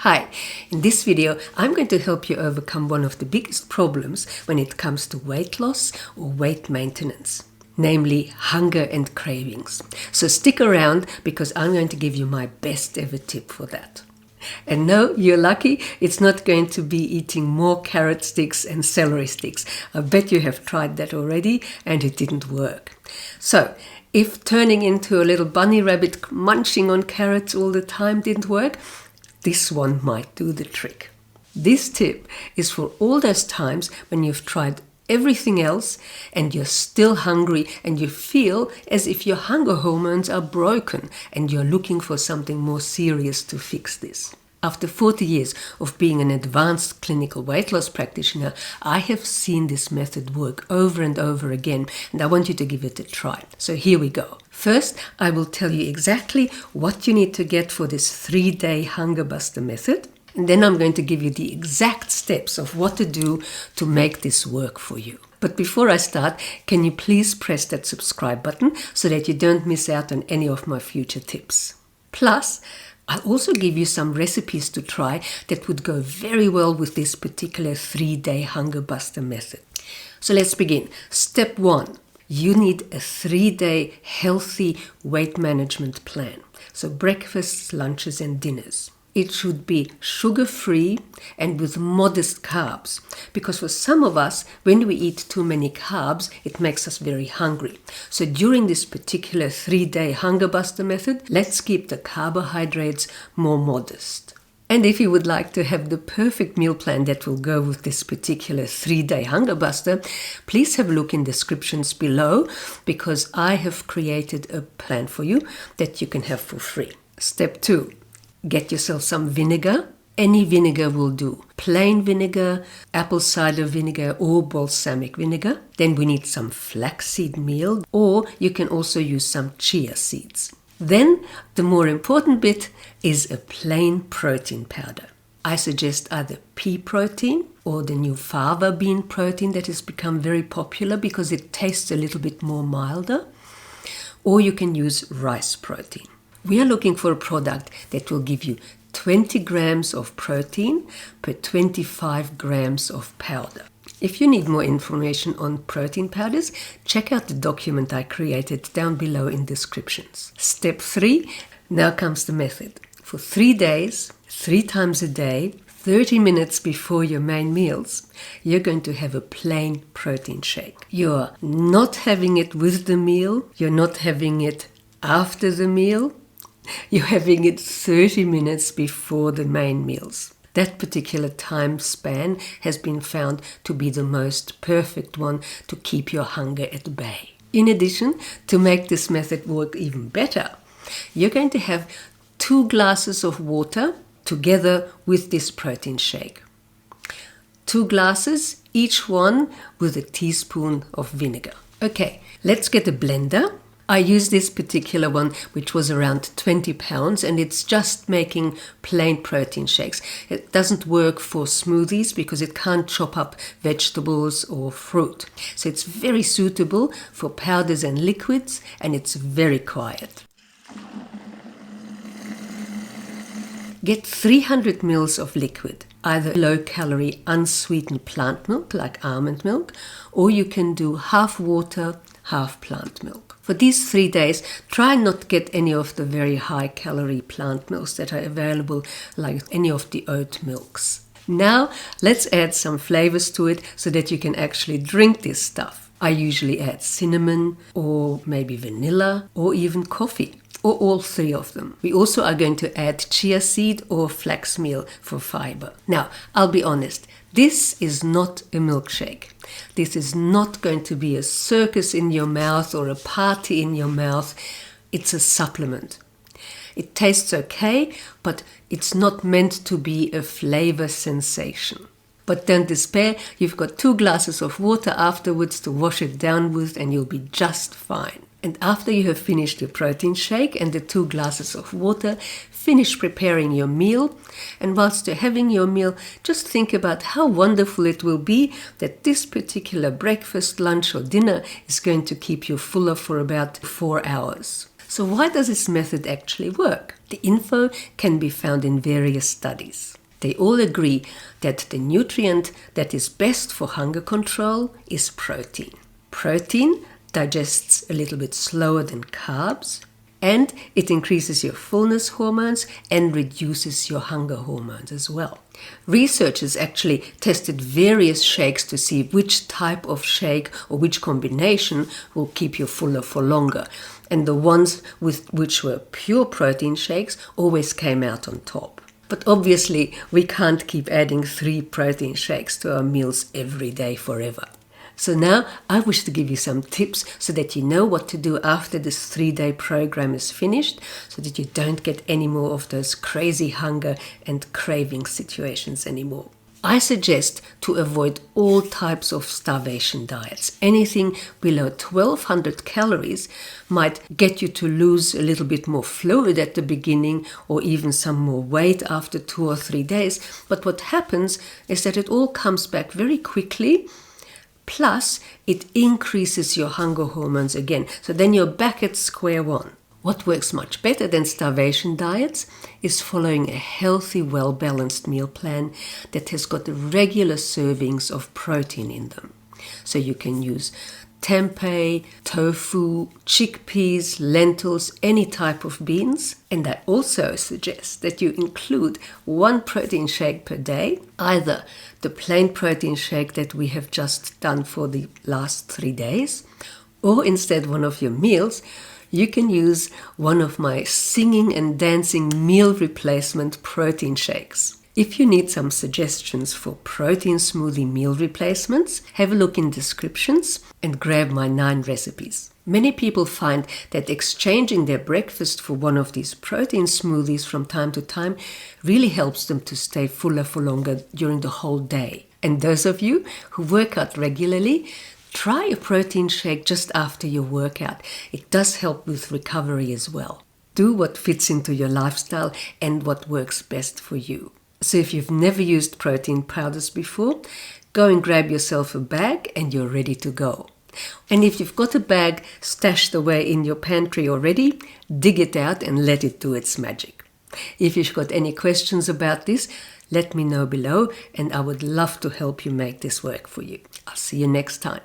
Hi, in this video I'm going to help you overcome one of the biggest problems when it comes to weight loss or weight maintenance, namely hunger and cravings. So stick around because I'm going to give you my best ever tip for that. And no, you're lucky, it's not going to be eating more carrot sticks and celery sticks. I bet you have tried that already and it didn't work. So, if turning into a little bunny rabbit munching on carrots all the time didn't work, this one might do the trick. This tip is for all those times when you've tried everything else and you're still hungry and you feel as if your hunger hormones are broken and you're looking for something more serious to fix this. After 40 years of being an advanced clinical weight loss practitioner, I have seen this method work over and over again, and I want you to give it a try. So here we go. First, I will tell you exactly what you need to get for this 3-day hunger buster method, and then I'm going to give you the exact steps of what to do to make this work for you. But before I start, can you please press that subscribe button so that you don't miss out on any of my future tips. Plus, I'll also give you some recipes to try that would go very well with this particular 3-day hunger buster method. So let's begin. Step 1. You need a 3-day healthy weight management plan. So breakfasts, lunches and dinners. It should be sugar-free and with modest carbs, because for some of us, when we eat too many carbs, it makes us very hungry. So during this particular 3-day hunger buster method, let's keep the carbohydrates more modest. And if you would like to have the perfect meal plan that will go with this particular 3-day hunger buster, please have a look in descriptions below, because I have created a plan for you that you can have for free. Step 2. Get yourself some vinegar. Any vinegar will do. Plain vinegar, apple cider vinegar or balsamic vinegar. Then we need some flaxseed meal, or you can also use some chia seeds. Then the more important bit is a plain protein powder. I suggest either pea protein or the new fava bean protein that has become very popular because it tastes a little bit more milder. Or you can use rice protein. We are looking for a product that will give you 20 grams of protein per 25 grams of powder. If you need more information on protein powders, check out the document I created down below in descriptions. Step 3, now comes the method. For 3 days, 3 times a day, 30 minutes before your main meals, you're going to have a plain protein shake. You're not having it with the meal, you're not having it after the meal, you're having it 30 minutes before the main meals. That particular time span has been found to be the most perfect one to keep your hunger at bay. In addition, to make this method work even better, you're going to have 2 glasses of water together with this protein shake. 2 glasses, each one with a teaspoon of vinegar. Okay, let's get a blender. I use this particular one, which was around 20 pounds, and it's just making plain protein shakes. It doesn't work for smoothies because it can't chop up vegetables or fruit. So it's very suitable for powders and liquids, and it's very quiet. Get 300 ml of liquid, either low-calorie unsweetened plant milk like almond milk, or you can do half water, half plant milk. For these 3 days, try not to get any of the very high-calorie plant milks that are available, like any of the oat milks. Now, let's add some flavors to it so that you can actually drink this stuff. I usually add cinnamon, or maybe vanilla, or even coffee, or all 3 of them. We also are going to add chia seed or flax meal for fiber. Now, I'll be honest, this is not a milkshake. This is not going to be a circus in your mouth or a party in your mouth. It's a supplement. It tastes okay, but it's not meant to be a flavor sensation. But don't despair, you've got 2 glasses of water afterwards to wash it down with and you'll be just fine. And after you have finished the protein shake and the 2 glasses of water, finish preparing your meal. And whilst you're having your meal, just think about how wonderful it will be that this particular breakfast, lunch or dinner is going to keep you fuller for about 4 hours. So why does this method actually work? The info can be found in various studies. They all agree that the nutrient that is best for hunger control is protein. Protein digests a little bit slower than carbs, and it increases your fullness hormones and reduces your hunger hormones as well. Researchers actually tested various shakes to see which type of shake or which combination will keep you fuller for longer. And the ones which were pure protein shakes always came out on top. But obviously, we can't keep adding 3 protein shakes to our meals every day forever. So now I wish to give you some tips so that you know what to do after this 3-day program is finished, so that you don't get any more of those crazy hunger and craving situations anymore. I suggest to avoid all types of starvation diets. Anything below 1200 calories might get you to lose a little bit more fluid at the beginning or even some more weight after 2 or 3 days. But what happens is that it all comes back very quickly. Plus, it increases your hunger hormones again. So then you're back at square one. What works much better than starvation diets is following a healthy, well-balanced meal plan that has got regular servings of protein in them. So you can use tempeh, tofu, chickpeas, lentils, any type of beans. And I also suggest that you include 1 protein shake per day, either the plain protein shake that we have just done for the last 3 days, or instead one of your meals, you can use one of my singing and dancing meal replacement protein shakes. If you need some suggestions for protein smoothie meal replacements, have a look in descriptions and grab my 9 recipes. Many people find that exchanging their breakfast for one of these protein smoothies from time to time really helps them to stay fuller for longer during the whole day. And those of you who work out regularly, try a protein shake just after your workout. It does help with recovery as well. Do what fits into your lifestyle and what works best for you. So if you've never used protein powders before, go and grab yourself a bag and you're ready to go. And if you've got a bag stashed away in your pantry already, dig it out and let it do its magic. If you've got any questions about this, let me know below and I would love to help you make this work for you. I'll see you next time.